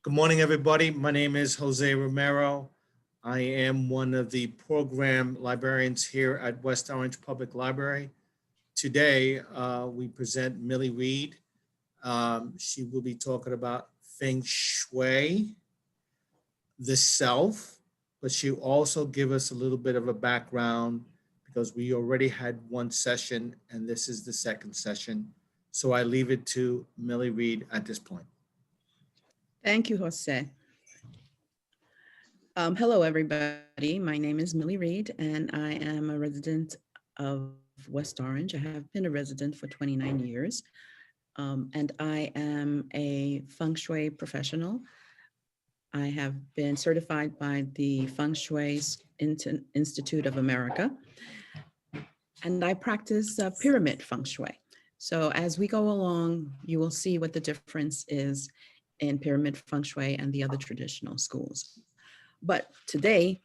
Good morning, everybody. My name is Jose Romero. I am one of the program librarians here at West Orange Public Library. Today, we present Millie Reed. She will be talking about Feng Shui, the self, but she'll also give us a little bit of a background because we already had one session and this is the second session. So I leave it to Millie Reed at this point. Thank you, Jose. Hello, everybody. My name is Millie Reed, and I am a resident of West Orange. I have been a resident for 29 years, and I am a Feng Shui professional. I have been certified by the Feng Shui Institute of America, and I practice pyramid Feng Shui. So as we go along, you will see what the difference is in pyramid Feng Shui and the other traditional schools. But today,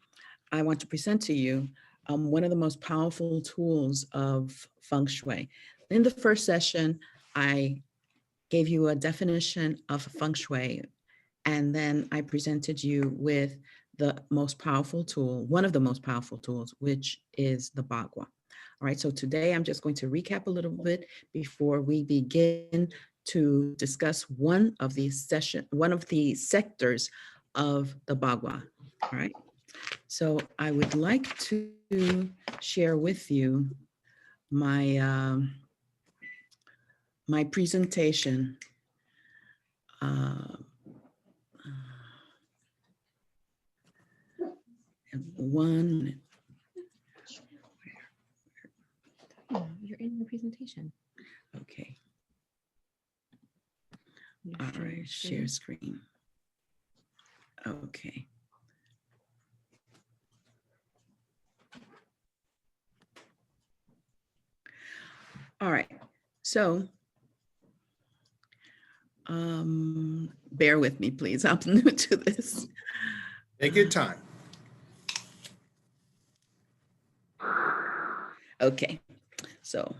I want to present to you one of the most powerful tools of Feng Shui. In the first session, I gave you a definition of Feng Shui, and then I presented you with the most powerful tool, one of the most powerful tools, which is the Bagua. All right, so today I'm just going to recap a little bit before we begin to discuss one of the sectors of the Bagua. All right, so I would like to share with you my my presentation. One. You're in the presentation. Okay. All right, share screen. Okay. All right, so bear with me, please. I'm new to this. Take your time. Okay, so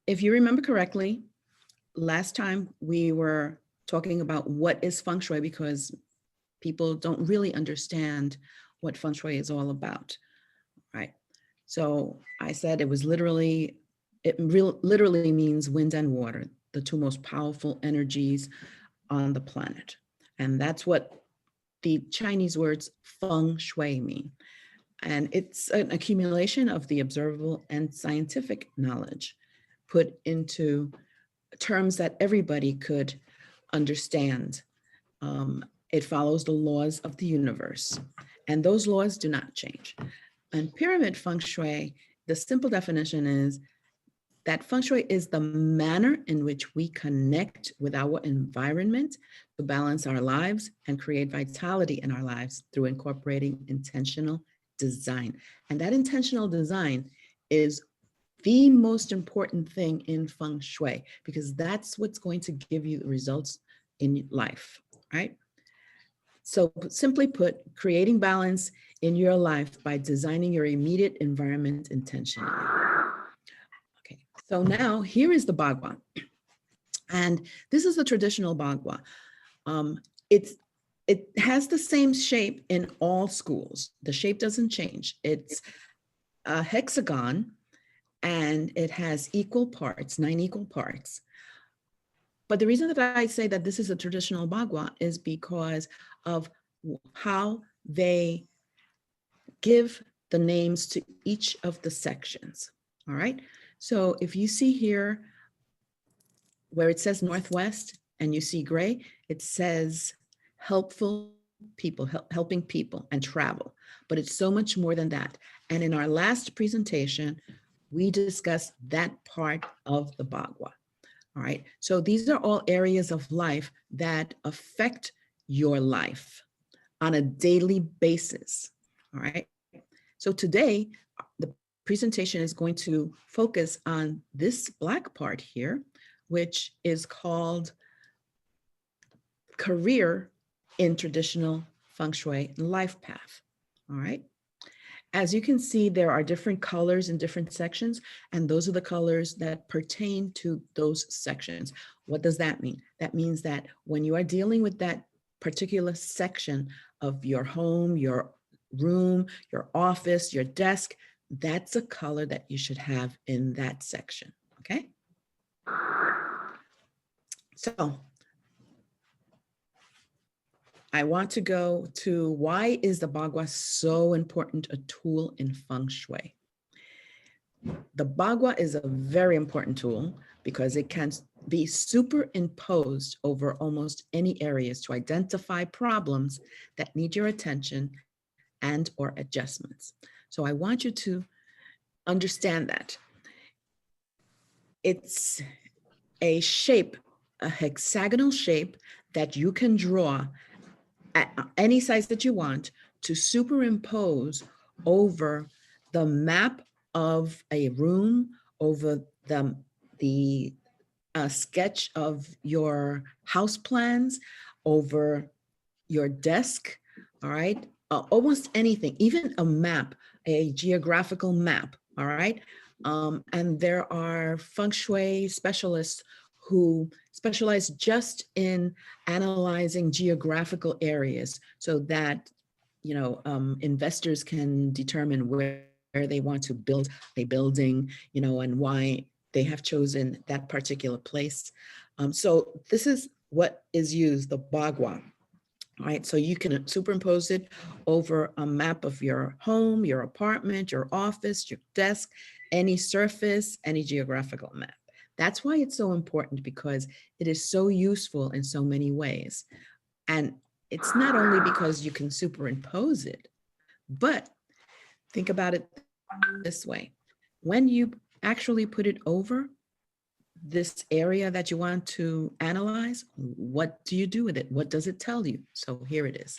if you remember correctly, last time we were talking about what is Feng Shui because people don't really understand what Feng Shui is all about, right? So I said it literally means wind and water, the two most powerful energies on the planet. And that's what the Chinese words Feng Shui mean. And it's an accumulation of the observable and scientific knowledge put into terms that everybody could understand. It follows the laws of the universe, and those laws do not change. And pyramid Feng Shui, the simple definition is that Feng Shui is the manner in which we connect with our environment to balance our lives and create vitality in our lives through incorporating intentional design. And that intentional design is the most important thing in Feng Shui, because that's what's going to give you the results in life, right? So simply put, creating balance in your life by designing your immediate environment intentionally. Okay, so now here is the Bagua. And this is the traditional Bagua. It has the same shape in all schools. The shape doesn't change. It's a hexagon and it has equal parts, 9 equal parts. But the reason that I say that this is a traditional Bagua is because of how they give the names to each of the sections, all right? So if you see here where it says Northwest and you see gray, it says helpful people, helping people and travel, but it's so much more than that. And in our last presentation, we discussed that part of the Bagua. All right, so these are all areas of life that affect your life on a daily basis. All right, so today, the presentation is going to focus on this black part here, which is called career in traditional Feng Shui life path. All right, as you can see, there are different colors in different sections, and those are the colors that pertain to those sections. What does that mean? That means that when you are dealing with that particular section of your home, your room, your office, your desk, that's a color that you should have in that section, okay? So I want to go to why is the Bagua so important a tool in Feng Shui? The Bagua is a very important tool because it can be superimposed over almost any areas to identify problems that need your attention and or adjustments. So I want you to understand that. It's a shape, a hexagonal shape that you can draw at any size that you want to superimpose over the map of a room, over the sketch of your house plans, over your desk, all right? Almost anything, even a map, a geographical map, all right? And there are Feng Shui specialists who specialize just in analyzing geographical areas so that, investors can determine where they want to build a building, and why they have chosen that particular place. So this is what is used, the Bagua. All right, so you can superimpose it over a map of your home, your apartment, your office, your desk, any surface, any geographical map. That's why it's so important, because it is so useful in so many ways. And it's not only because you can superimpose it, but think about it this way. When you actually put it over this area that you want to analyze, what do you do with it? What does it tell you? So here it is.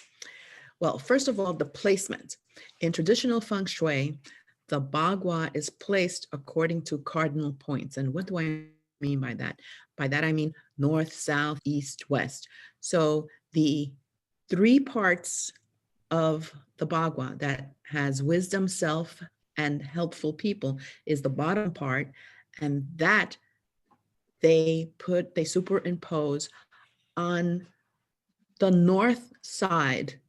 Well, first of all, the placement. In traditional Feng Shui, the Bagua is placed according to cardinal points. And what do I mean by that? By that, I mean north, south, east, west. So the 3 parts of the Bagua that has wisdom, self, and helpful people is the bottom part. And that they superimpose on the north side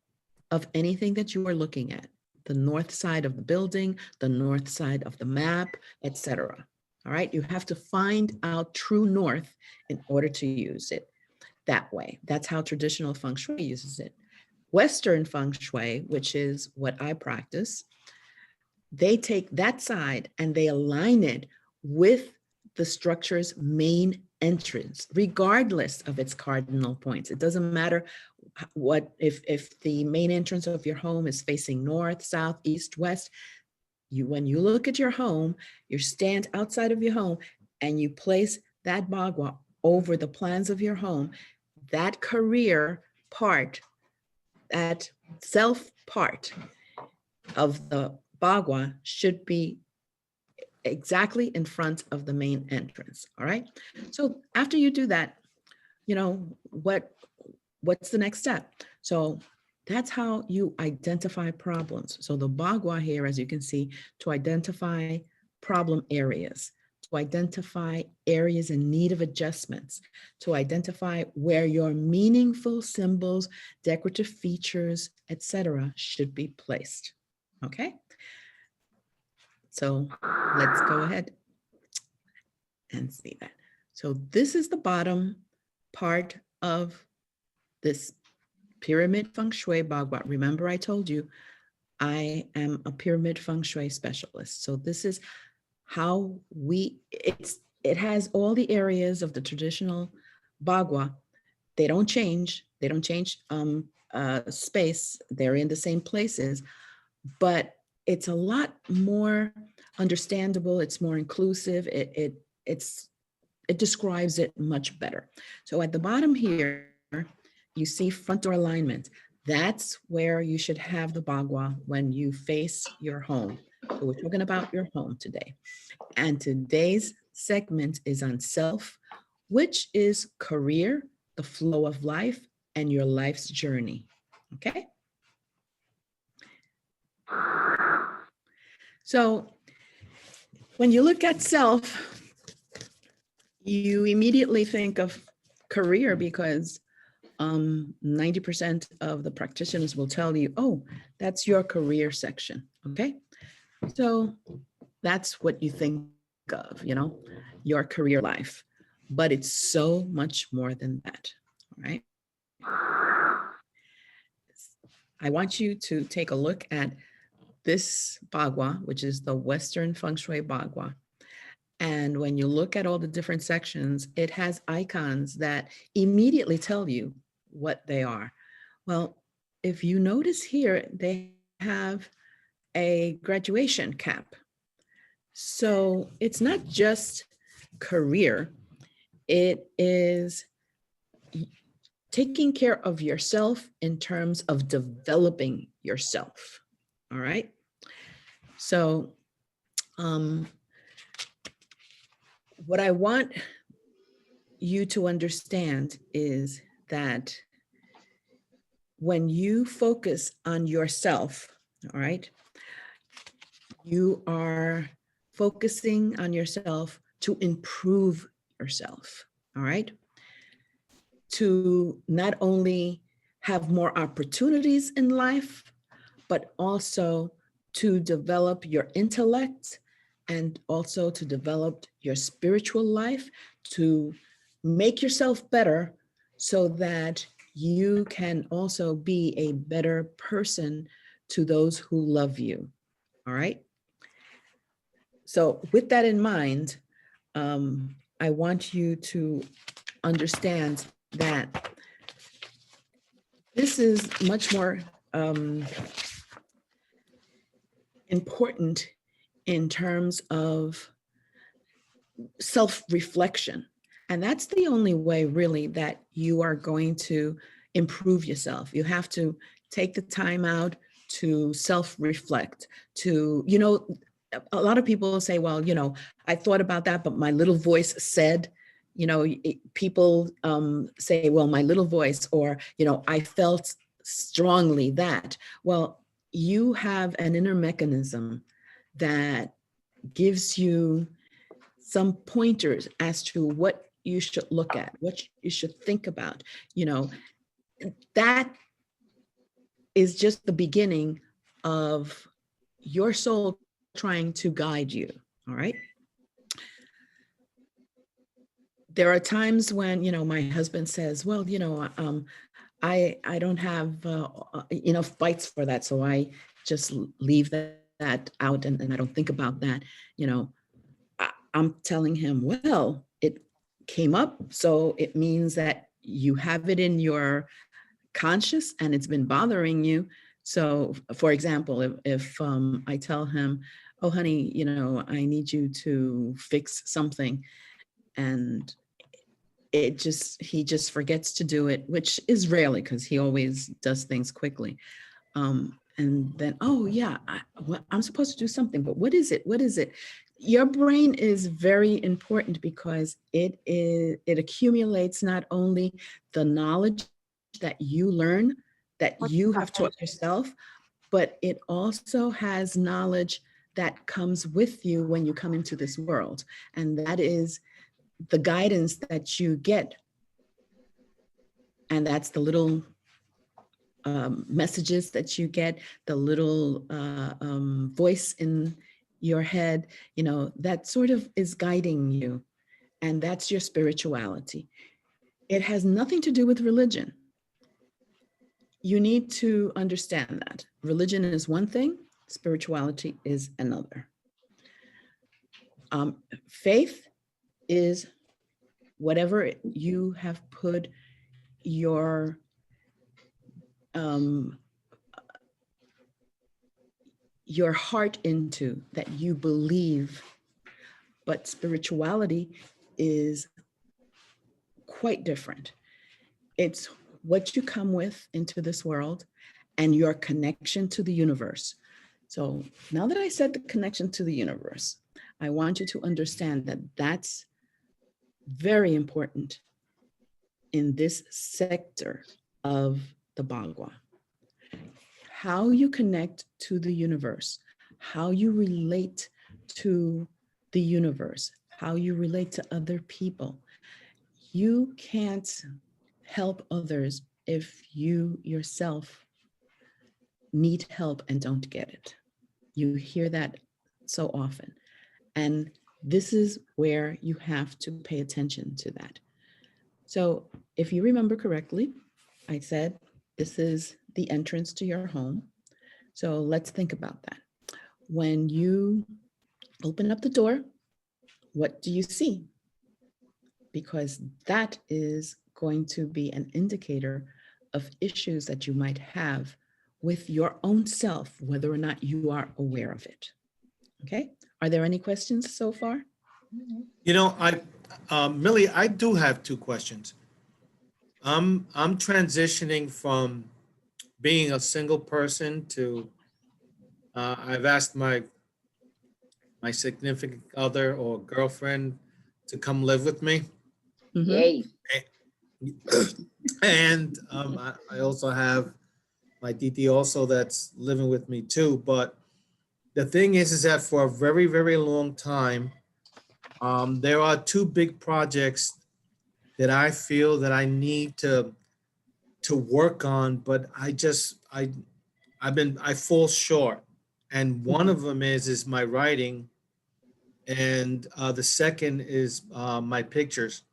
of anything that you are looking at, the north side of the building, the north side of the map, etc. All right, you have to find out true north in order to use it that way. That's how traditional Feng Shui uses it. Western Feng Shui, which is what I practice, they take that side and they align it with the structure's main entrance, regardless of its cardinal points. It doesn't matter what, if the main entrance of your home is facing north, south, east, west. When you look at your home, you stand outside of your home and you place that Bagua over the plans of your home, that career part, that self part of the Bagua should be exactly in front of the main entrance. All right. So after you do that, what's the next step? So that's how you identify problems. So the Bagua here, as you can see, to identify problem areas, to identify areas in need of adjustments, to identify where your meaningful symbols, decorative features, etc., should be placed. Okay. So let's go ahead and see that. So this is the bottom part of this pyramid Feng Shui Bagua. Remember, I told you I am a pyramid Feng Shui specialist. So this is how it has all the areas of the traditional Bagua. They don't change. They don't change space. They're in the same places, but it's a lot more understandable. It's more inclusive. It describes it much better. So at the bottom here, you see front door alignment. That's where you should have the Bagua when you face your home. So we're talking about your home today. And today's segment is on self, which is career, the flow of life, and your life's journey. Okay? So when you look at self, you immediately think of career because 90% of the practitioners will tell you, oh, that's your career section. Okay. So that's what you think of, your career life. But it's so much more than that. All right. I want you to take a look at this Bagua, which is the Western Feng Shui Bagua. And when you look at all the different sections, it has icons that immediately tell you what they are. Well, if you notice here, they have a graduation cap. So it's not just career, it is taking care of yourself in terms of developing yourself. All right. So what I want you to understand is that when you focus on yourself, all right, you are focusing on yourself to improve yourself, all right? To not only have more opportunities in life, but also to develop your intellect and also to develop your spiritual life, to make yourself better so that you can also be a better person to those who love you. All right. So with that in mind, I want you to understand that this is much more important in terms of self-reflection. And that's the only way really that you are going to improve yourself. You have to take the time out to self-reflect, to, a lot of people say, well, I thought about that, but my little voice said, people say, well, my little voice, or, I felt strongly that. Well, you have an inner mechanism that gives you some pointers as to what you should look at, what you should think about. That is just the beginning of your soul trying to guide you. All right. There are times when, my husband says, well, I don't have enough fights for that. So I just leave that out and I don't think about that. I'm telling him, well, it came up. So it means that you have it in your conscious and it's been bothering you. So for example, if I tell him, oh, honey, I need you to fix something, and he just forgets to do it, which is rarely because he always does things quickly. And then, oh yeah, I'm supposed to do something, but what is it? What is it? Your brain is very important because it accumulates not only the knowledge that you learn, that you have taught yourself, but it also has knowledge that comes with you when you come into this world. And that is the guidance that you get. And that's the little messages that you get, the little voice in your head, that sort of is guiding you. And that's your spirituality. It has nothing to do with religion. You need to understand that. Religion is one thing, spirituality is another. Faith is whatever you have put your heart into, that you believe. But spirituality is quite different. It's what you come with into this world and your connection to the universe. So now that I said the connection to the universe, I want you to understand that that's very important in this sector of the Bagua. How you connect to the universe, how you relate to the universe, how you relate to other people. You can't help others if you yourself need help and don't get it. You hear that so often. And this is where you have to pay attention to that. So if you remember correctly, I said this is the entrance to your home. So let's think about that. When you open up the door, what do you see? Because that is going to be an indicator of issues that you might have with your own self, whether or not you are aware of it. Okay, are there any questions so far? You know, Millie, I do have two questions. I'm transitioning from being a single person to, I've asked my significant other or girlfriend to come live with me. Mhm. Yay. And I also have my DD also that's living with me too. But the thing is that for a very, very long time, there are two big projects that I feel that I need to work on, but I fall short. And one of them is my writing, and the second is my pictures,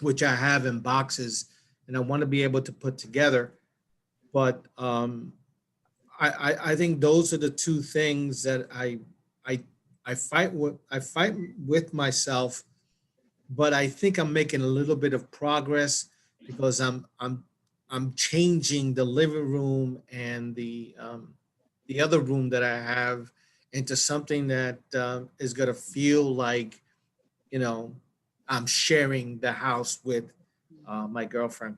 which I have in boxes, and I want to be able to put together. But I think those are the two things that I I fight with myself, but I think I'm making a little bit of progress because I'm changing the living room and the other room that I have into something that is going to feel like, you know, I'm sharing the house with my girlfriend.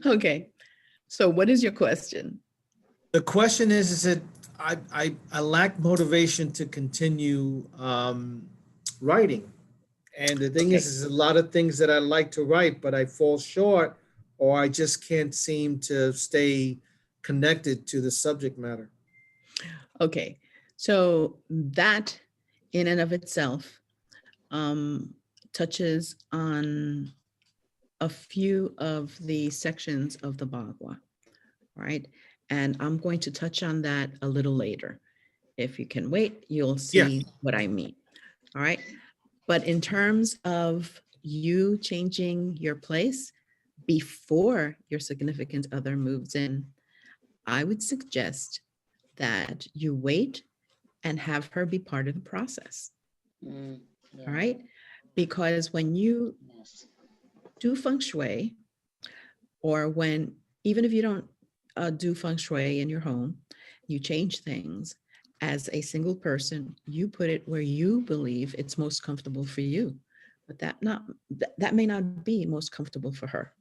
Okay, so what is your question? The question is that I lack motivation to continue writing. And the thing Okay. is a lot of things that I like to write, but I fall short or I just can't seem to stay connected to the subject matter. Okay, so that in and of itself touches on a few of the sections of the Bagua, right? And I'm going to touch on that a little later. If you can wait, you'll Yeah. see what I mean. All right. But in terms of you changing your place before your significant other moves in, I would suggest that you wait and have her be part of the process. Mm, yeah. All right. Because when you Yes. do Feng Shui, or when, even if you don't do Feng Shui in your home, you change things as a single person, you put it where you believe it's most comfortable for you. But that may not be most comfortable for her.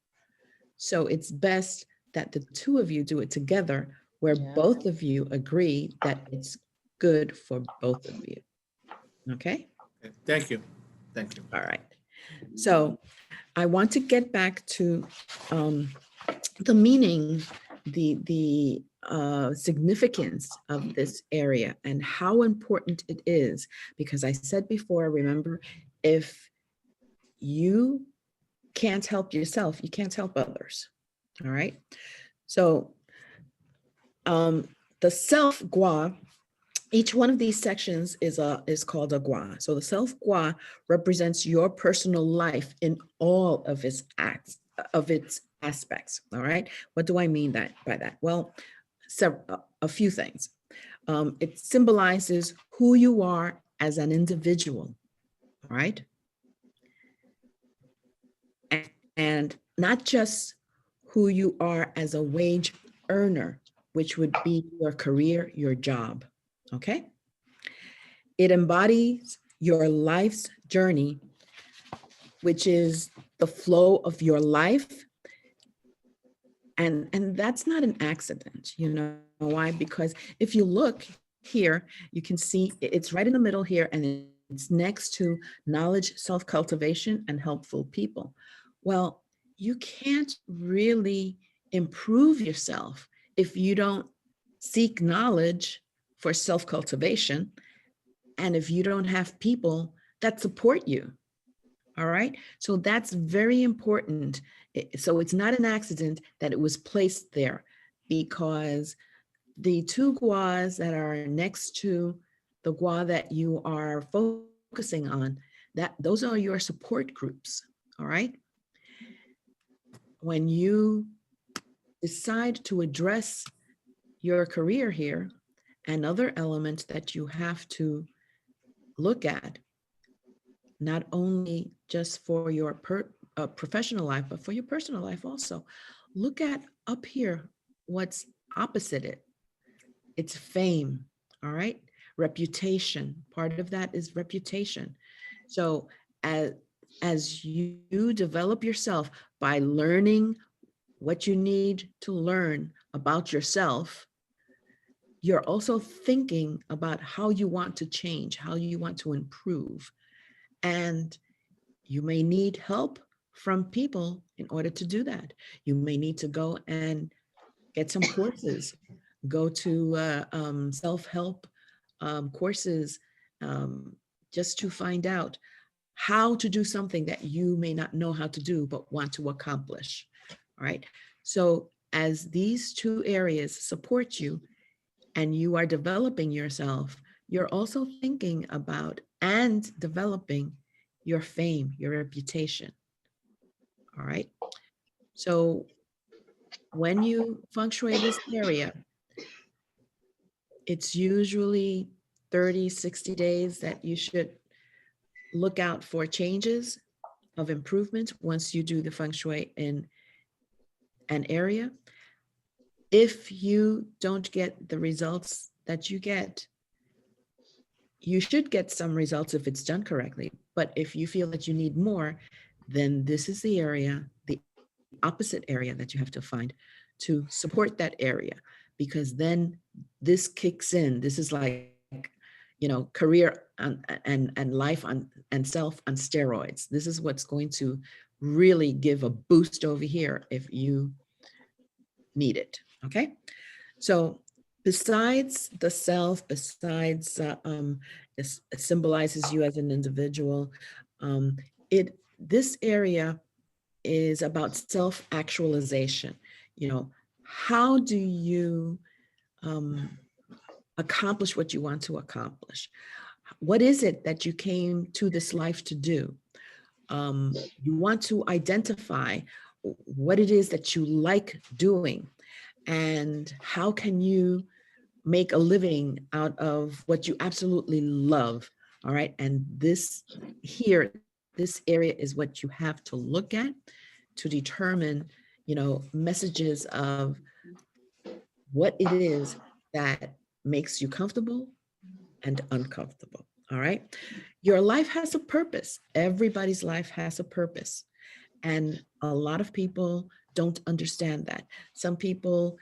So it's best that the two of you do it together where Yeah. both of you agree that it's good for both of you. Okay? Okay. Thank you. Thank you. All right. So I want to get back to the meaning, the significance of this area and how important it is. Because I said before, remember, if you can't help yourself, you can't help others. All right. So the self gua, each one of these sections is called a gua. So the self gua represents your personal life in all of its acts, of its aspects. All right. What do I mean by that? Well, a few things. It symbolizes who you are as an individual. All right. And not just who you are as a wage earner, which would be your career, your job. Okay. It embodies your life's journey, which is the flow of your life. And that's not an accident, you know why? Because if you look here, you can see it's right in the middle here, and it's next to knowledge, self-cultivation, and helpful people. Well, you can't really improve yourself if you don't seek knowledge for self-cultivation. And if you don't have people that support you, all right? So that's very important. So it's not an accident that it was placed there, because the two guas that are next to the gua that you are focusing on, that those are your support groups, all right? When you decide to address your career here, another element that you have to look at, not only just for your professional life, but for your personal life also. Look at up here, what's opposite it. It's fame, all right? Reputation, part of that is reputation. So as you develop yourself by learning what you need to learn about yourself, you're also thinking about how you want to change, how you want to improve. And you may need help from people in order to do that. You may need to go and get some courses, go to self-help courses, just to find out how to do something that you may not know how to do, but want to accomplish, all right? So as these two areas support you and you are developing yourself, you're also thinking about and developing your fame, your reputation, all right? So when you feng shui this area, it's usually 30, 60 days that you should look out for changes of improvement once you do the feng shui in an area. If you don't get the results that you get, you should get some results if it's done correctly. But if you feel that you need more, then this is the area, the opposite area that you have to find to support that area, because then this kicks in. This is like, you know, career and life on and self on steroids. This is what's going to really give a boost over here if you need it. Okay. So besides the self, besides it symbolizes you as an individual, this area is about self-actualization. You know, how do you accomplish what you want to accomplish? What is it that you came to this life to do? You want to identify what it is that you like doing, and how can you make a living out of what you absolutely love, all right? And this here, this area is what you have to look at to determine, you know, messages of what it is that makes you comfortable and uncomfortable, all right? Your life has a purpose. Everybody's life has a purpose. And a lot of people don't understand that. Some people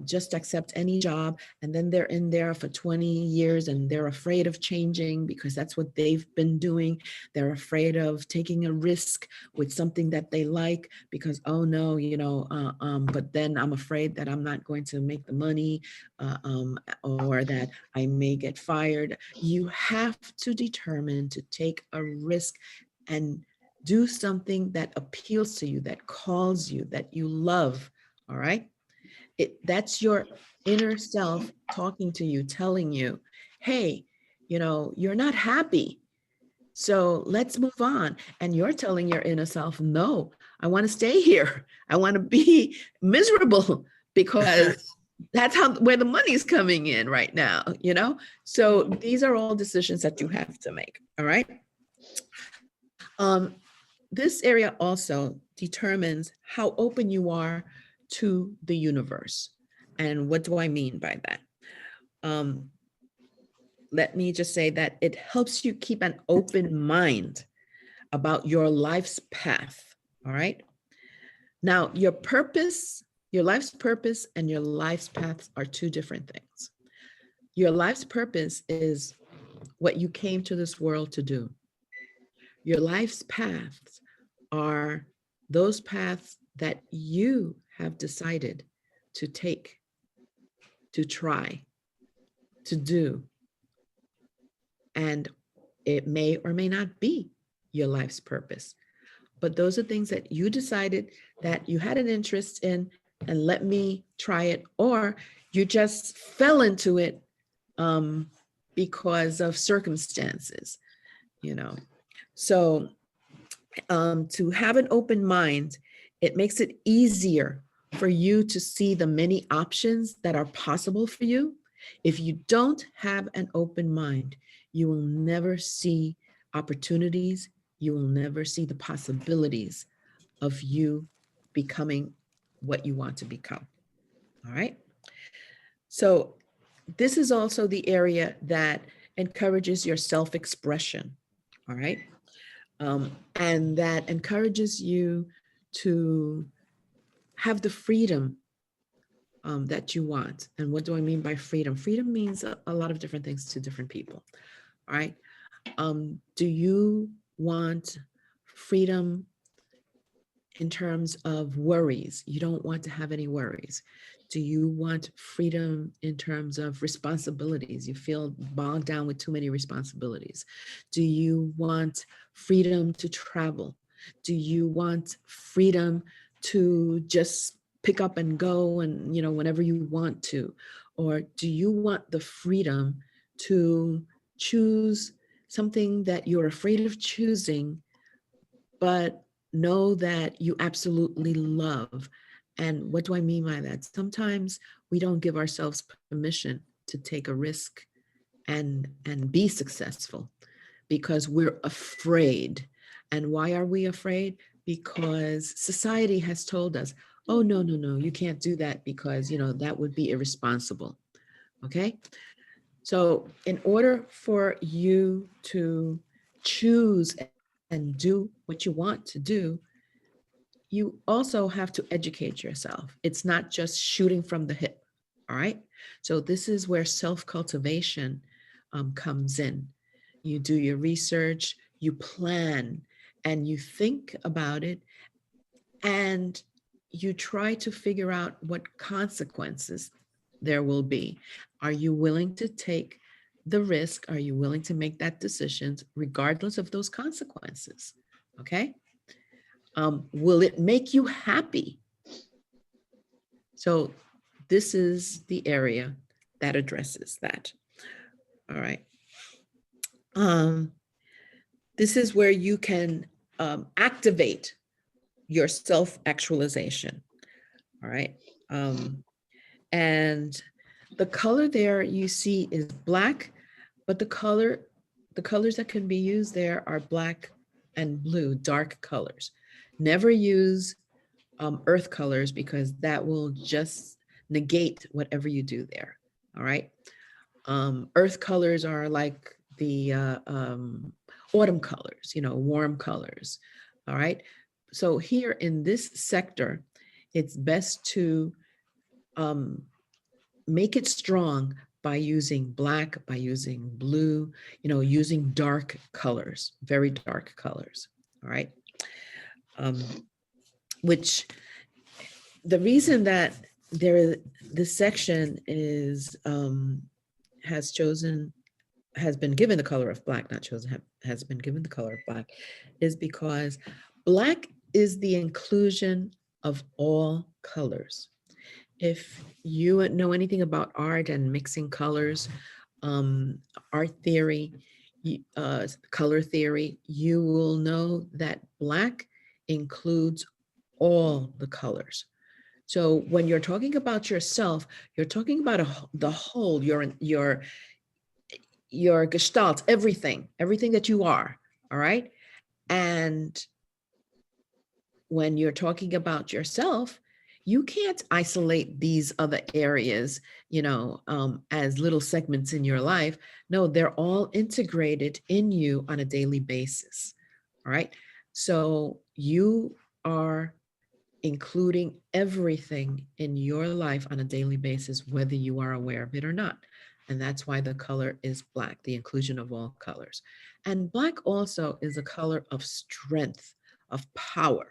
just accept any job, and then they're in there for 20 years and they're afraid of changing because that's what they've been doing. They're afraid of taking a risk with something that they like because, oh no, you know, but then I'm afraid that I'm not going to make the money, or that I may get fired. You have to determine to take a risk and do something that appeals to you, that calls you, that you love, all right? That's your inner self talking to you, telling you, hey, you know, you're not happy. So let's move on. And you're telling your inner self, no, I want to stay here. I want to be miserable because that's where the money's coming in right now, you know? So these are all decisions that you have to make, all right? This area also determines how open you are to the universe. And what do I mean by that? Let me just say that it helps you keep an open mind about your life's path, all right? Now, your purpose, your life's purpose and your life's path are two different things. Your life's purpose is what you came to this world to do. Your life's paths are those paths that you have decided to take, to try, to do. And it may or may not be your life's purpose. But those are things that you decided that you had an interest in, and let me try it, or you just fell into it because of circumstances, you know. So to have an open mind, it makes it easier for you to see the many options that are possible for you. If you don't have an open mind, you will never see opportunities. You will never see the possibilities of you becoming what you want to become. All right. So this is also the area that encourages your self-expression. All right. And that encourages you to have the freedom that you want. And what do I mean by freedom? Freedom means a lot of different things to different people. All right. Do you want freedom in terms of worries? You don't want to have any worries. Do you want freedom in terms of responsibilities? You feel bogged down with too many responsibilities. Do you want freedom to travel? Do you want freedom to just pick up and go and, you know, whenever you want to? Or do you want the freedom to choose something that you're afraid of choosing, but know that you absolutely love? And what do I mean by that? Sometimes we don't give ourselves permission to take a risk and be successful because we're afraid. And why are we afraid? Because society has told us, oh, no, no, no, you can't do that because, you know, that would be irresponsible. Okay. So in order for you to choose and do what you want to do, you also have to educate yourself. It's not just shooting from the hip. All right. So this is where self-cultivation comes in. You do your research, you plan, and you think about it, and you try to figure out what consequences there will be. Are you willing to take the risk? Are you willing to make that decision regardless of those consequences? Okay. Will it make you happy? So this is the area that addresses that. All right. This is where you can activate your self-actualization. All right. And the color there you see is black, but the colors that can be used there are black and blue, dark colors. Never use earth colors because that will just negate whatever you do there. All right. Earth colors are like the autumn colors, you know, warm colors. All right. So here in this sector, it's best to make it strong by using black, by using blue, you know, using dark colors, very dark colors. All right. Which the reason that this section is has been given the color of black, not chosen, has been given the color of black, is because black is the inclusion of all colors. If you know anything about art and mixing colors, art theory, color theory, you will know that black includes all the colors. So when you're talking about yourself, you're talking about the whole, your gestalt, everything that you are, all right? And when you're talking about yourself, you can't isolate these other areas, you know, as little segments in your life. No, they're all integrated in you on a daily basis, all right? So you are including everything in your life on a daily basis, whether you are aware of it or not. And that's why the color is black, the inclusion of all colors. And black also is a color of strength, of power,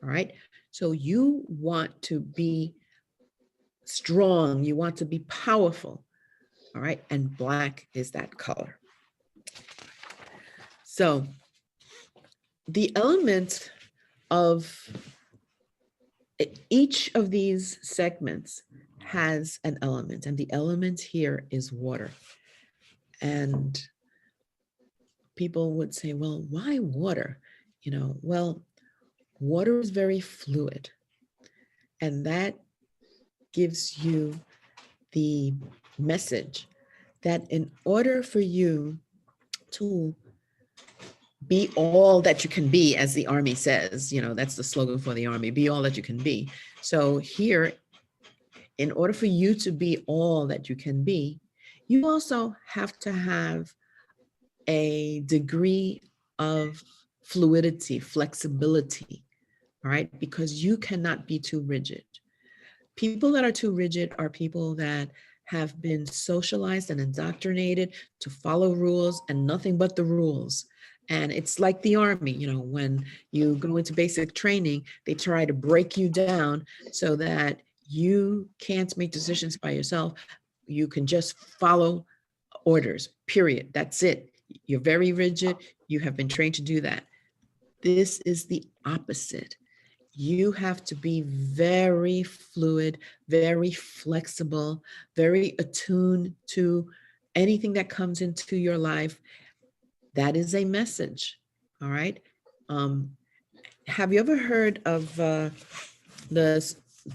all right? So you want to be strong, you want to be powerful, all right? And black is that color. So the element of each of these segments has an element, and the element here is water. And people would say, well, why water? Well, water is very fluid, and that gives you the message that in order for you to be all that you can be, as the Army says, that's the slogan for the Army, be all that you can be. So here, in order for you to be all that you can be, you also have to have a degree of fluidity, flexibility, all right? Because you cannot be too rigid. People that are too rigid are people that have been socialized and indoctrinated to follow rules and nothing but the rules. And it's like the Army, when you go into basic training, they try to break you down so that you can't make decisions by yourself. You can just follow orders, period. That's it. You're very rigid. You have been trained to do that. This is the opposite. You have to be very fluid, very flexible, very attuned to anything that comes into your life. That is a message, all right? Have you ever heard of the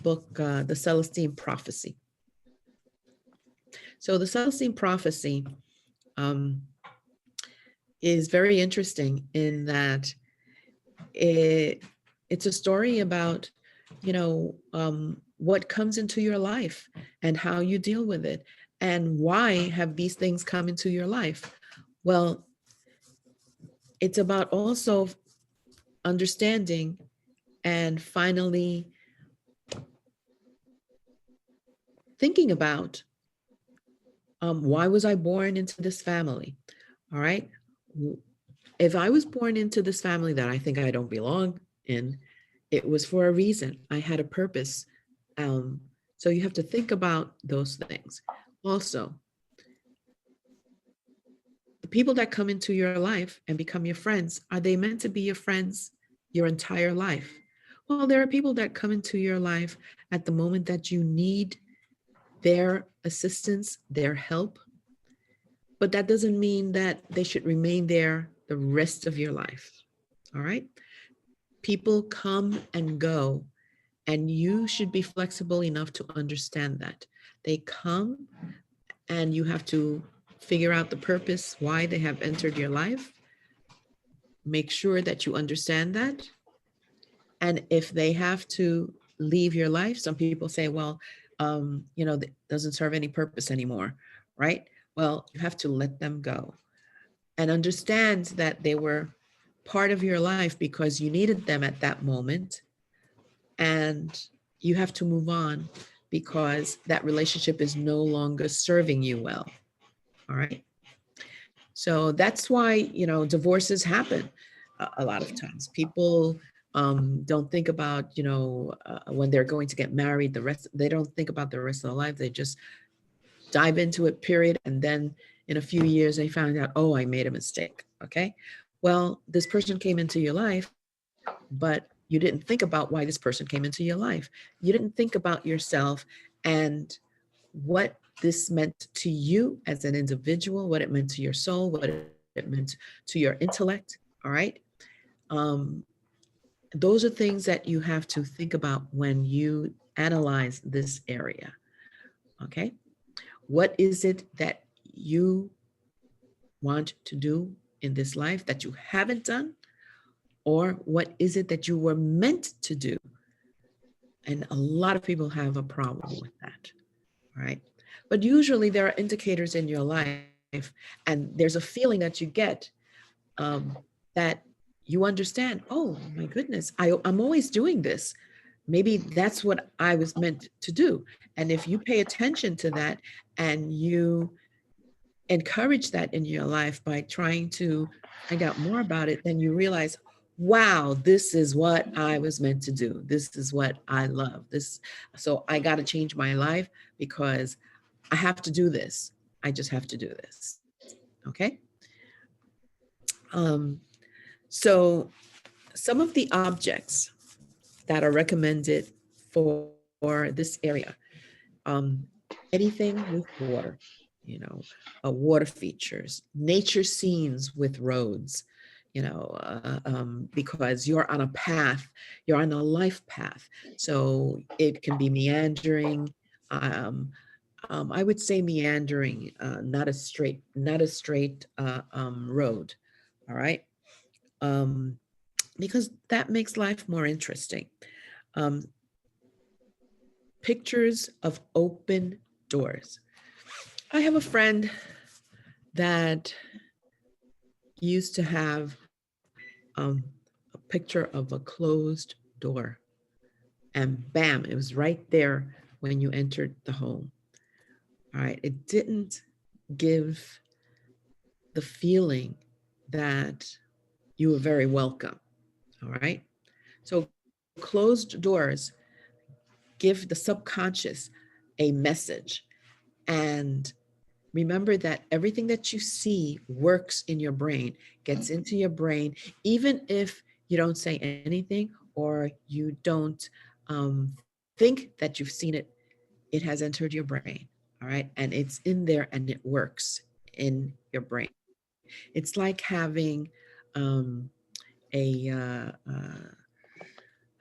book, The Celestine Prophecy? So the Celestine Prophecy is very interesting in that it's a story about, what comes into your life and how you deal with it. And why have these things come into your life? Well, it's about also understanding and finally thinking about why was I born into this family? All right. If I was born into this family that I think I don't belong in, it was for a reason. I had a purpose. So you have to think about those things. Also, the people that come into your life and become your friends, are they meant to be your friends your entire life? Well, there are people that come into your life at the moment that you need their assistance, their help, but that doesn't mean that they should remain there the rest of your life, all right? People come and go, and you should be flexible enough to understand that. They come and you have to figure out the purpose, why they have entered your life. Make sure that you understand that. And if they have to leave your life, some people say, well, that doesn't serve any purpose anymore, right? Well, you have to let them go and understand that they were part of your life because you needed them at that moment. And you have to move on because that relationship is no longer serving you well. All right. So that's why, divorces happen a lot of times. People don't think about, when they're going to get married, they don't think about the rest of their life. They just dive into it, period. And then in a few years, they find out, oh, I made a mistake. Okay. Well, this person came into your life, but you didn't think about why this person came into your life. You didn't think about yourself and what this meant to you as an individual, what it meant to your soul, what it meant to your intellect. All right. Those are things that you have to think about when you analyze this area. Okay. What is it that you want to do in this life that you haven't done? Or what is it that you were meant to do? And a lot of people have a problem with that, right? But usually there are indicators in your life, and there's a feeling that you get that you understand, oh my goodness, I'm always doing this. Maybe that's what I was meant to do. And if you pay attention to that and you encourage that in your life by trying to find out more about it, then you realize, wow, this is what I was meant to do. This is what I love. So I got to change my life because I have to do this. I just have to do this. Okay. So some of the objects that are recommended for this area, um, anything with water, you know, water features, nature scenes with roads, because you're on a path, you're on a life path. So it can be meandering. I would say meandering, not a straight, road. All right. Um, because that makes life more interesting. Um, Pictures of open doors. I have a friend that used to have a picture of a closed door, and bam, it was right there when you entered the home. All right, it didn't give the feeling that you were very welcome. All right, so closed doors give the subconscious a message. And remember that everything that you see works in your brain, gets into your brain, even if you don't say anything or you don't think that you've seen it, it has entered your brain. All right. And it's in there and it works in your brain. It's like having um, a, uh, uh,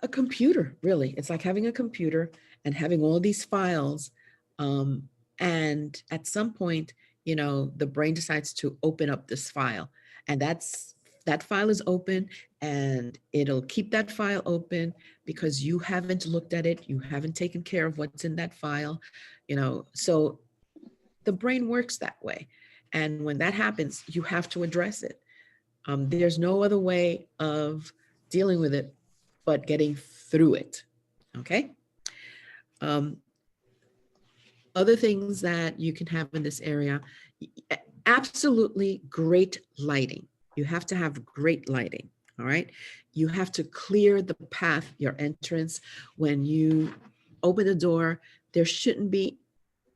a computer, really. It's like having a computer and having all these files. Um, and at some point, the brain decides to open up this file. And that file is open, and it'll keep that file open because you haven't looked at it. You haven't taken care of what's in that file, So the brain works that way. And when that happens, you have to address it. There's no other way of dealing with it but getting through it. Okay. Um, Other things that you can have in this area, absolutely great lighting. You have to have great lighting. All right. You have to clear the path, your entrance. When you open the door, there shouldn't be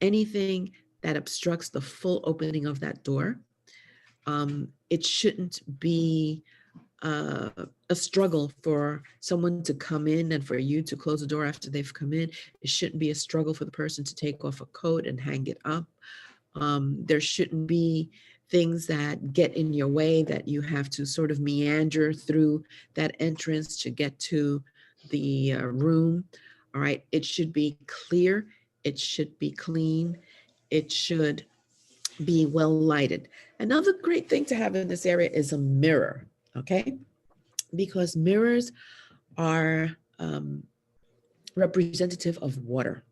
anything that obstructs the full opening of that door. It shouldn't be uh, a struggle for someone to come in and for you to close the door after they've come in. It shouldn't be a struggle for the person to take off a coat and hang it up. There shouldn't be things that get in your way that you have to sort of meander through that entrance to get to the room. All right. It should be clear. It should be clean. It should be well lighted. Another great thing to have in this area is a mirror. Okay. Because mirrors are representative of water,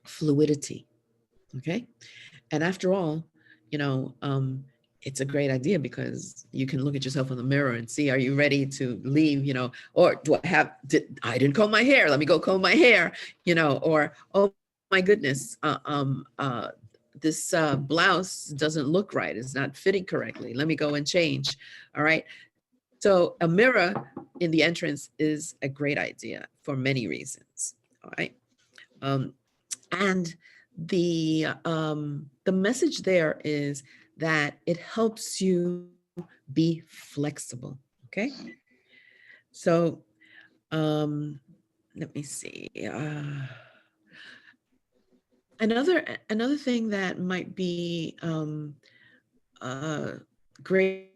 fluidity. Okay. And after all, you know, it's a great idea because you can look at yourself in the mirror and see, are you ready to leave, or do I have, I didn't comb my hair. Let me go comb my hair, or, oh my goodness, this blouse doesn't look right. It's not fitting correctly. Let me go and change. All right. So a mirror in the entrance is a great idea for many reasons. All right. And the message there is that it helps you be flexible. Okay. So let me see. Another thing that might be great,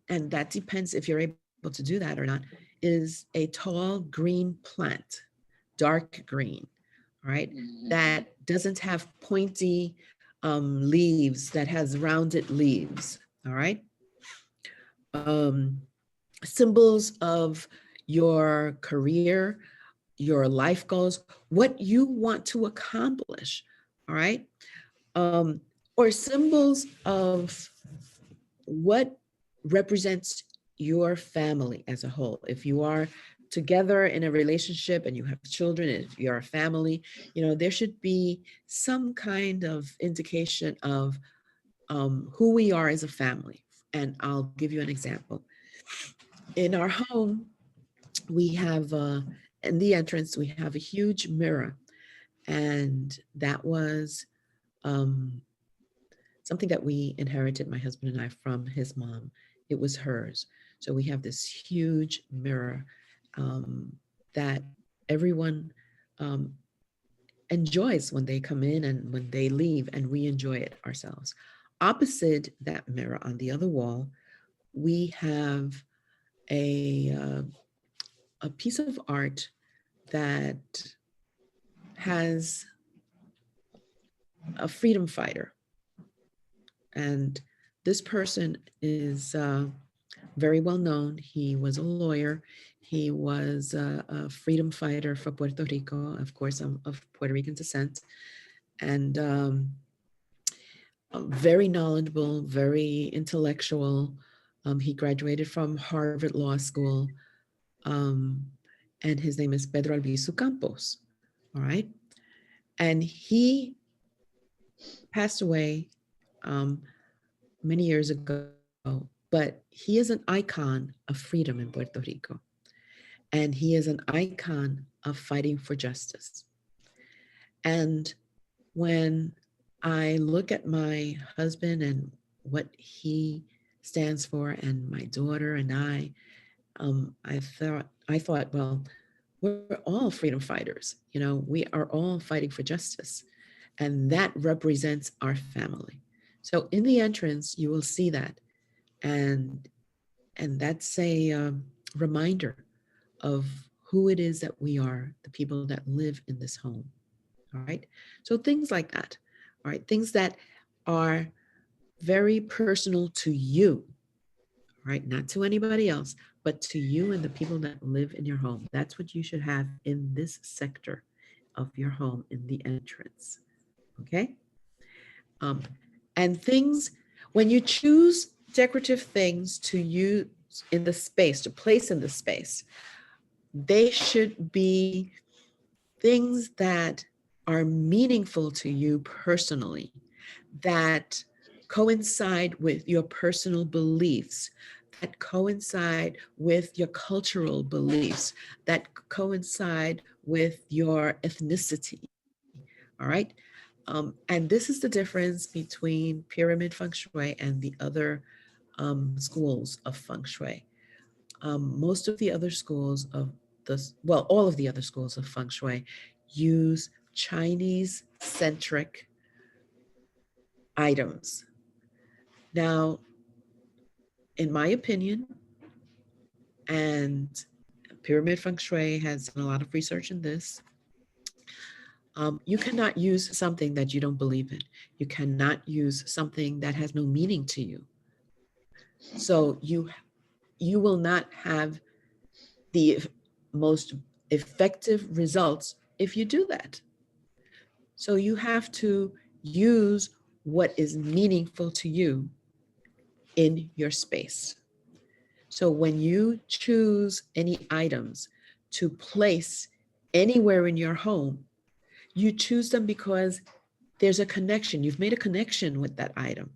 and that depends if you're able to do that or not, is a tall green plant, dark green, right? That doesn't have pointy leaves, that has rounded leaves, all right? Symbols of your career, your life goals, what you want to accomplish, all right? Or symbols of what represents your family as a whole. If you are together in a relationship and you have children, if you're a family, there should be some kind of indication of who we are as a family. And I'll give you an example. In our home, we have, in the entrance, we have a huge mirror. And that was something that we inherited, my husband and I, from his mom. It was hers. So we have this huge mirror that everyone um, enjoys when they come in and when they leave, and we enjoy it ourselves. Opposite that mirror on the other wall, we have a a piece of art that has a freedom fighter. And this person is very well known. He was a lawyer. He was a freedom fighter for Puerto Rico, of course, of Puerto Rican descent. And very knowledgeable, very intellectual. He graduated from Harvard Law School. Um, and his name is Pedro Albizu Campos. All right. And he passed away many years ago, but he is an icon of freedom in Puerto Rico. And he is an icon of fighting for justice. And when I look at my husband and what he stands for, and my daughter and I thought, well, we're all freedom fighters. You know, we are all fighting for justice, and that represents our family. So in the entrance, you will see that, and that's a reminder of who it is that we are, the people that live in this home. All right. So things like that. All right. Things that are very personal to you, right? Not to anybody else, but to you and the people that live in your home. That's what you should have in this sector of your home in the entrance. Okay. And things, when you choose decorative things to use in the space, to place in the space, they should be things that are meaningful to you personally, that coincide with your personal beliefs, that coincide with your cultural beliefs, that coincide with your ethnicity. All right. And this is the difference between pyramid feng shui and the other schools of feng shui. Most of the other schools of well, all of the other schools of feng shui use Chinese centric items. Now, in my opinion, and pyramid feng shui has done a lot of research in this, you cannot use something that you don't believe in. You cannot use something that has no meaning to you. So you will not have the most effective results if you do that. So you have to use what is meaningful to you in your space. So when you choose any items to place anywhere in your home, you choose them because there's a connection. You've made a connection with that item.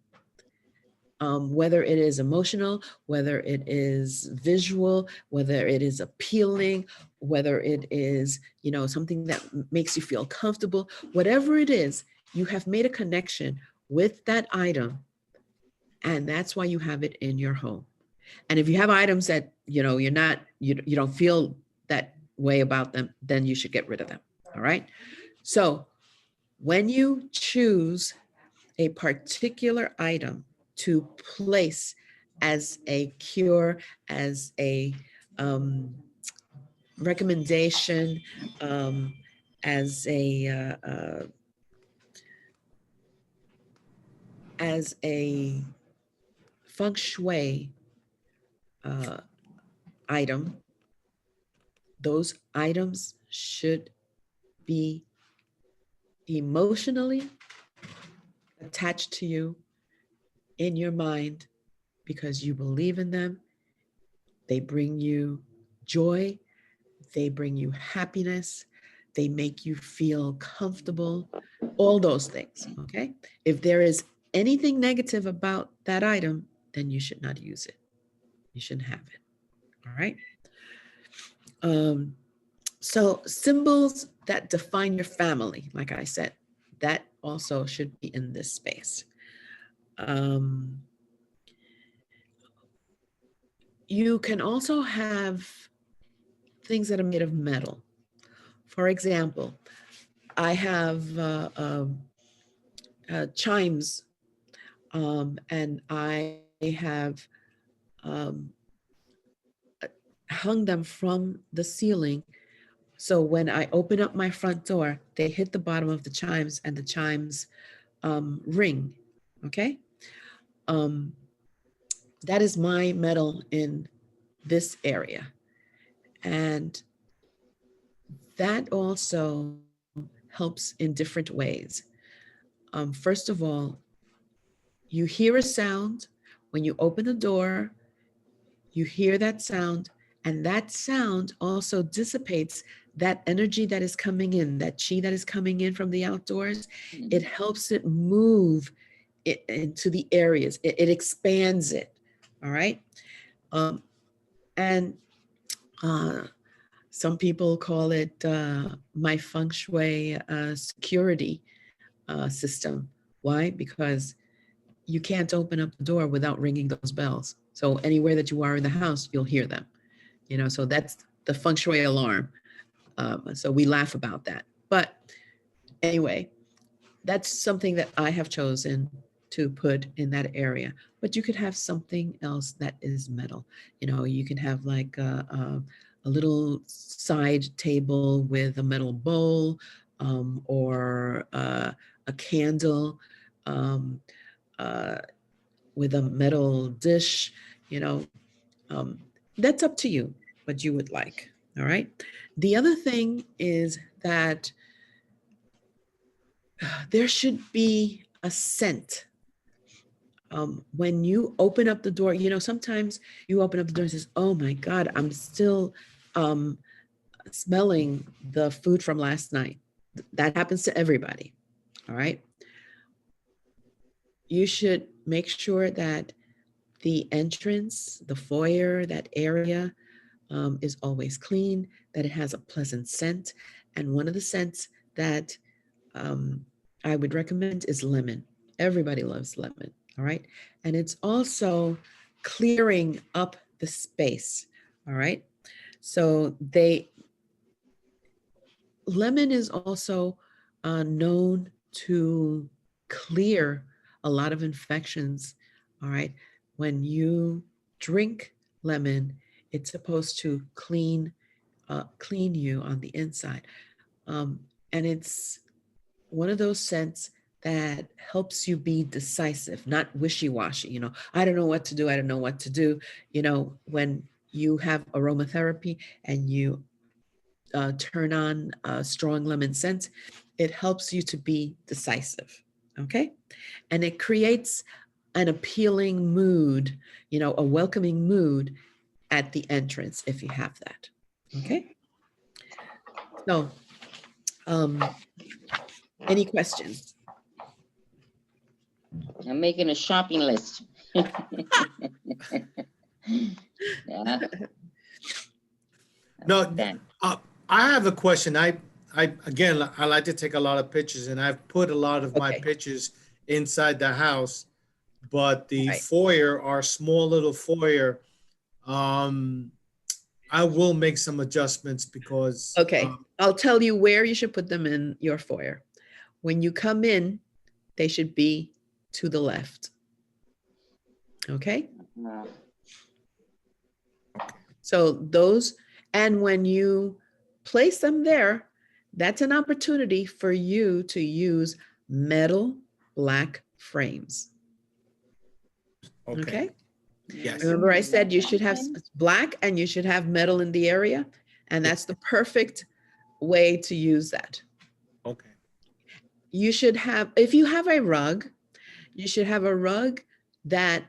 Whether it is emotional, whether it is visual, whether it is appealing, whether it is, you know, something that makes you feel comfortable, whatever it is, you have made a connection with that item, and that's why you have it in your home. And if you have items that, you know, you don't feel that way about them, then you should get rid of them. All right. So when you choose a particular item to place as a cure, as a recommendation, as a feng shui item, those items should be emotionally attached to you in your mind because you believe in them. They bring you joy. They bring you happiness. They make you feel comfortable, all those things, okay? If there is anything negative about that item, then you should not use it. You shouldn't have it, all right? So symbols that define your family, like I said, that also should be in this space. Um, you can also have things that are made of metal. For example, I have chimes, and I have um, hung them from the ceiling. So when I open up my front door, they hit the bottom of the chimes and the chimes ring. Okay. Um, that is my metal in this area. And that also helps in different ways. First of all, you hear a sound when you open the door, you hear that sound, and that sound also dissipates that energy that is coming in, that chi that is coming in from the outdoors. It helps it move it into the areas, it expands it. All right. And some people call it my feng shui security system. Why? Because you can't open up the door without ringing those bells. So anywhere that you are in the house, you'll hear them. You know, so that's the feng shui alarm. So we laugh about that. But anyway, that's something that I have chosen to put in that area. But you could have something else that is metal. You know, you can have like a little side table with a metal bowl, or a candle, um, uh, with a metal dish. You know, um, that's up to you what you would like. All right. The other thing is that there should be a scent. When you open up the door, you know, sometimes you open up the door and says, oh my God, I'm still um, smelling the food from last night. That happens to everybody. All right. You should make sure that the entrance, the foyer, that area is always clean, that it has a pleasant scent. And one of the scents that I would recommend is lemon. Everybody loves lemon, all right? And it's also clearing up the space, all right? So lemon is also known to clear a lot of infections, all right? When you drink lemon, it's supposed to clean you on the inside. And it's one of those scents that helps you be decisive, not wishy-washy. You know, I don't know what to do. I don't know what to do. You know, when you have aromatherapy and you turn on a strong lemon scent, it helps you to be decisive. Okay. And it creates an appealing mood, you know, a welcoming mood at the entrance if you have that. Okay. So, any questions? I'm making a shopping list. Yeah. No, That. I have a question. Again, I like to take a lot of pictures, and I've put a lot of my Okay. pictures inside the house, but the Right. foyer, our small little foyer, I will make some adjustments because Okay. I'll tell you where you should put them in your foyer. When you come in, they should be to the left. Okay. So those, and when you place them there, that's an opportunity for you to use metal black frames. Okay. Yes. Remember I said you should have black and you should have metal in the area, and that's the perfect way to use that. Okay. You should have, if you have a rug, you should have a rug that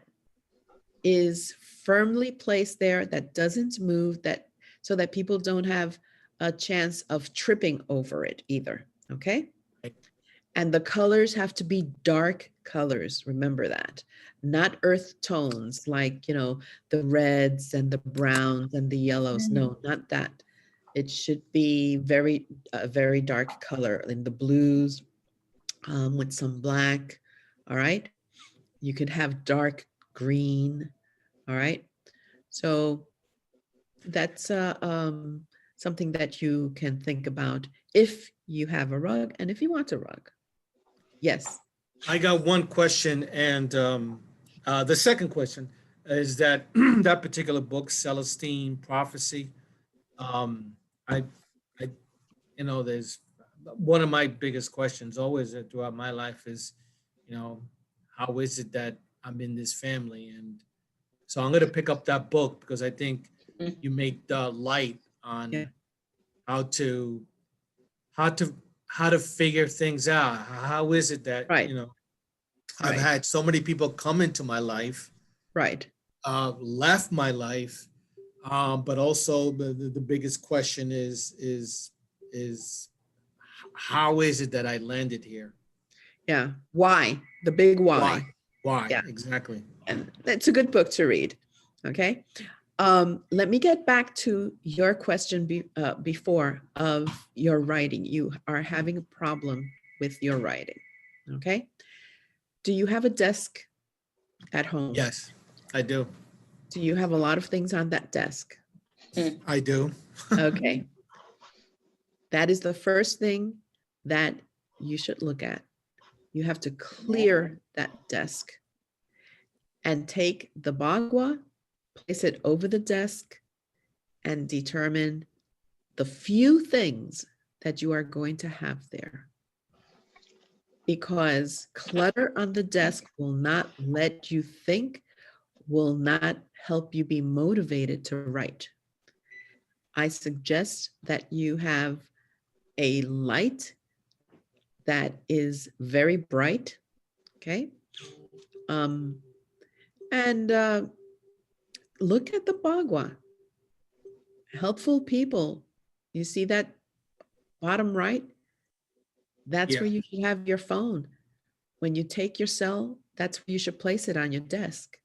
is firmly placed there, that doesn't move, that so that people don't have a chance of tripping over it either. Okay. And the colors have to be dark colors. Remember that, not earth tones like, you know, the reds and the browns and the yellows. No, not that. It should be very, very dark color in the blues, with some black. All right. You could have dark green. All right. So that's something that you can think about if you have a rug and if you want a rug. Yes. I got one question, and the second question is that that particular book, Celestine Prophecy. Um, I, I, there's one of my biggest questions always throughout my life is, you know, how is it that I'm in this family? And so I'm going to pick up that book because I think you make the light Yeah. on how to how to how to figure things out. How is it that, Right. I've Right. had so many people come into my life, Right. left my life, but also the biggest question is how is it that I landed here? Yeah. Why? The big why. Why? Yeah. Exactly. And it's a good book to read. Okay. Let me get back to your question before of your writing. You are having a problem with your writing. Okay. Do you have a desk at home? Yes, I do. Do you have a lot of things on that desk? I do. Okay. That is the first thing that you should look at. You have to clear that desk and take the Bagua, place it over the desk, and determine the few things that you are going to have there. Because clutter on the desk will not let you think, will not help you be motivated to write. I suggest that you have a light that is very bright, okay? And look at the Bagua. Helpful people. You see that bottom right? That's Yeah. where you should have your phone. When you take your cell, that's where you should place it on your desk,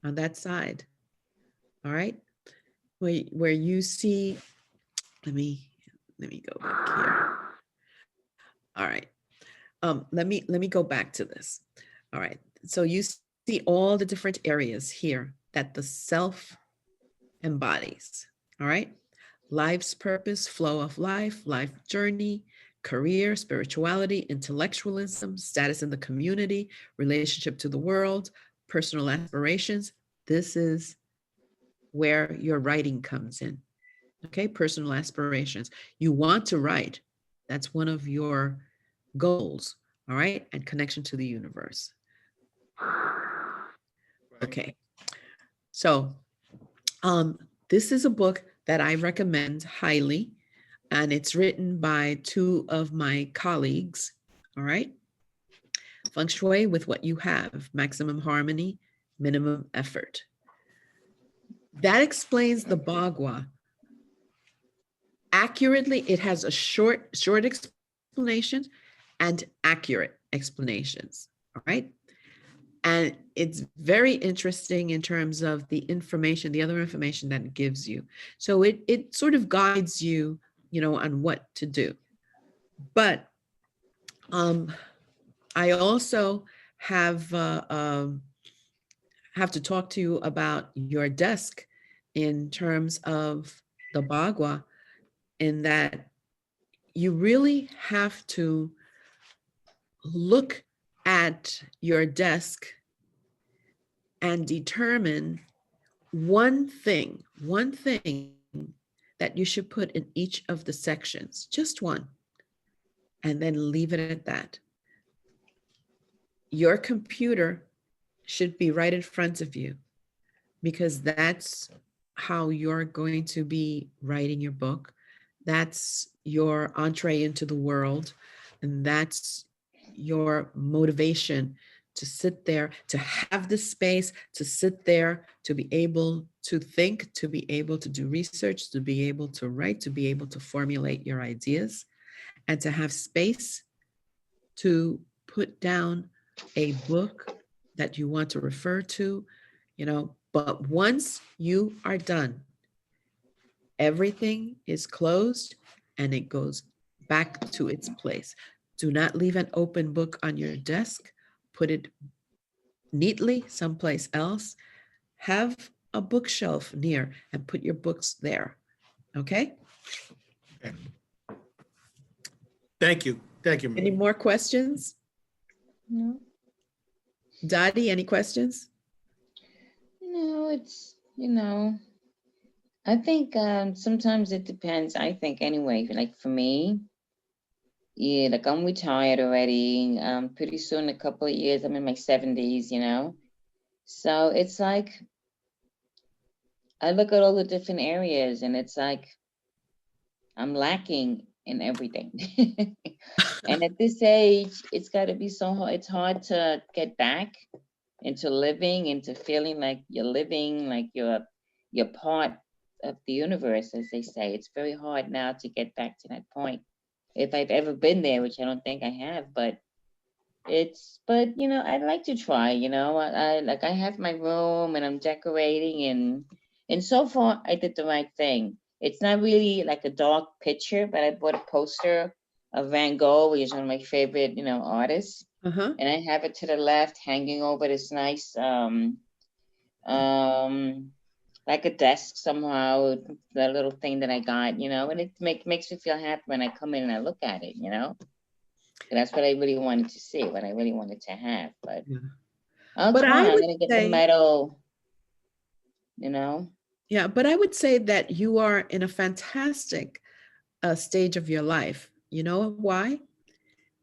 on that side. All right? Where you see, let me go back here. All right. Let me go back to this. All right. So you see all the different areas here that the self embodies. All right. Life's purpose, flow of life, life journey, career, spirituality, intellectualism, status in the community, relationship to the world, personal aspirations. This is where your writing comes in. Okay, personal aspirations. You want to write. That's one of your goals. All right, and connection to the universe. Okay, so this is a book that I recommend highly, and it's written by two of my colleagues. All right, Feng Shui with What You Have, Maximum Harmony, Minimum Effort. That explains the Bagua accurately. It has a short explanation and accurate explanations. All right. And it's very interesting in terms of the information, the other information that it gives you. So it sort of guides you, on what to do. But I also have to talk to you about your desk in terms of the Bagua, in that you really have to look at your desk and determine one thing that you should put in each of the sections, just one, and then leave it at that. Your computer should be right in front of you, because that's how you're going to be writing your book. That's your entree into the world, and that's your motivation to sit there, to have the space to sit there, to be able to think, to be able to do research, to be able to write, to be able to formulate your ideas, and to have space to put down a book that you want to refer to, but once you are done, everything is closed and it goes back to its place. Do not leave an open book on your desk. Put it neatly someplace else. Have a bookshelf near and put your books there. Okay? Thank you. Thank you. Any more questions? No, Dottie, any questions? no, it's, I think sometimes it depends. I think anyway, like for me, yeah, like I'm retired already. Pretty soon, a couple of years, I'm in my 70s, So it's like I look at all the different areas and it's like I'm lacking in everything. And at this age, it's got to be so hard. It's hard to get back into living, into feeling like you're living, like you're part of the universe, as they say. It's very hard now to get back to that point. If I've ever been there, which I don't think I have, but I'd like to try, I have my room and I'm decorating and so far I did the right thing. It's not really like a dark picture, but I bought a poster of Van Gogh, which is one of my favorite, artists. Uh-huh. And I have it to the left hanging over this nice like a desk somehow, the little thing that I got, and it makes me feel happy when I come in and I look at it, And that's what I really wanted to see, what I really wanted to have. But Yeah. I'll But try. I I'm would gonna get the say, medal, yeah, but I would say that you are in a fantastic stage of your life. You know why? Don't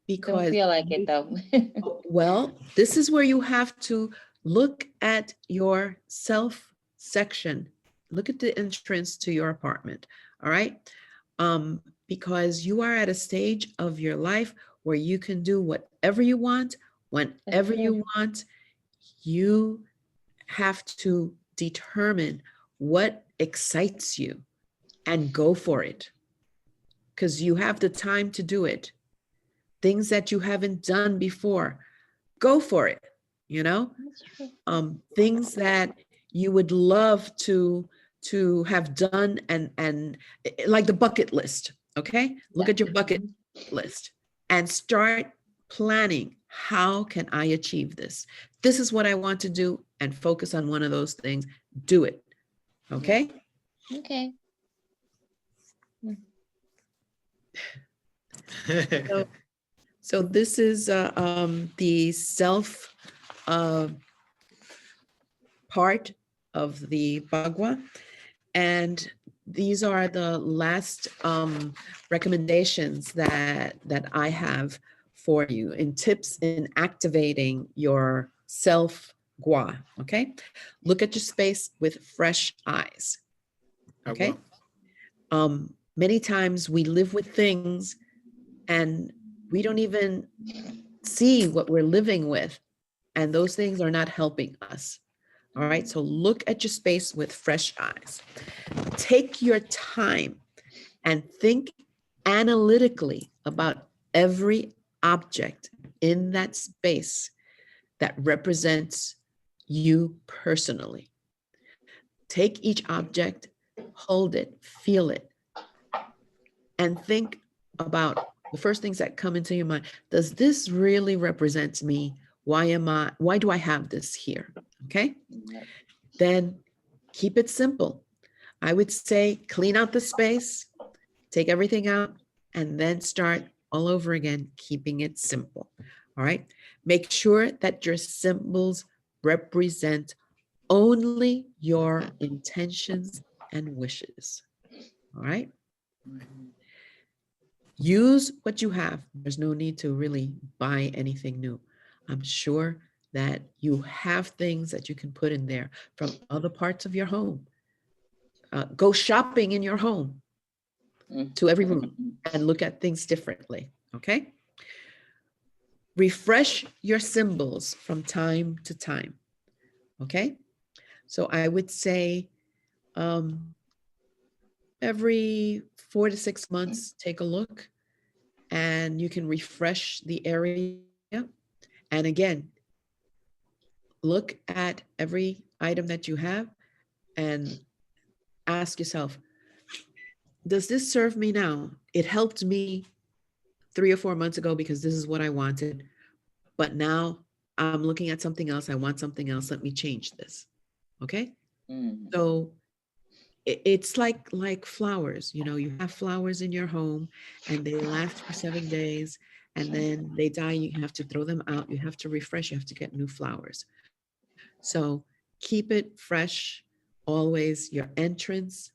Because, feel like it though. well, this is where you have to look at your self section. Look at the entrance to your apartment. All right. Because you are at a stage of your life where you can do whatever you want, whenever you want. You have to determine what excites you and go for it, because you have the time to do it. Things that you haven't done before, go for it, things that you would love to have done and like the bucket list. Okay, look at your bucket list and start planning, how can I achieve this? This is what I want to do, and focus on one of those things. Do it. Okay. Okay. So this is the self part of the Bagua. And these are the last recommendations that I have for you in tips in activating your self gua. Okay. Look at your space with fresh eyes. I Okay. will. Many times we live with things and we don't even see what we're living with, and those things are not helping us. All right, so look at your space with fresh eyes. Take your time and think analytically about every object in that space that represents you personally. Take each object, hold it, feel it, and think about the first things that come into your mind. Does this really represent me? Why do I have this here? Okay. Then keep it simple. I would say clean out the space, take everything out, and then start all over again, keeping it simple. All right. Make sure that your symbols represent only your intentions and wishes. All right. Use what you have. There's no need to really buy anything new. I'm sure that you have things that you can put in there from other parts of your home. Go shopping in your home to every room and look at things differently, okay? Refresh your symbols from time to time, okay? So I would say every 4 to 6 months, take a look and you can refresh the area. And again, look at every item that you have and ask yourself, does this serve me now? It helped me 3 or 4 months ago because this is what I wanted, but now I'm looking at something else. I want something else. Let me change this. Okay. Mm. So it's like flowers. You know, you have flowers in your home and they last for 7 days and then they die. You have to throw them out. You have to refresh. You have to get new flowers. So keep it fresh, always your entrance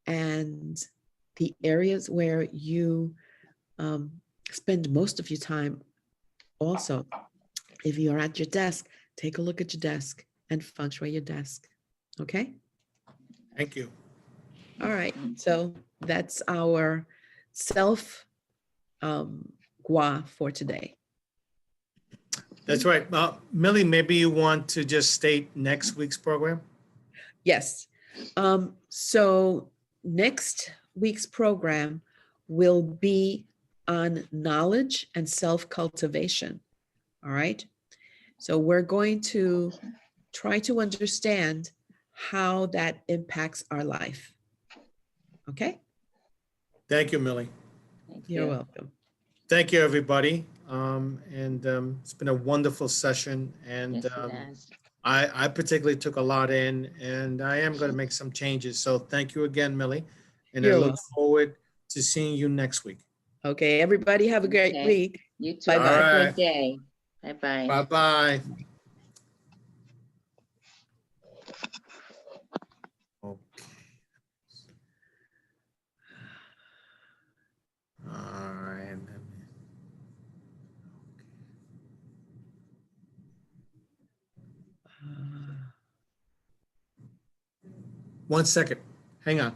and the areas where you spend most of your time. Also, if you're at your desk, take a look at your desk and feng shui your desk. Okay. Thank you. All right. So that's our self gua for today. That's right. Millie, maybe you want to just state next week's program? Yes. So next week's program will be on knowledge and self-cultivation. All right. So we're going to try to understand how that impacts our life. Okay. Thank you, Millie. Thank You're you. welcome. Thank you, everybody. It's been a wonderful session. And Yes, it has. I particularly took a lot in, and I am going to make some changes. So thank you again, Millie. And I You're look welcome. forward to seeing you next week. Okay. Everybody have a great Okay. week. You too. Bye-bye. Have a All good right. day. Bye-bye. Bye-bye. Okay. All right. One second. Hang on.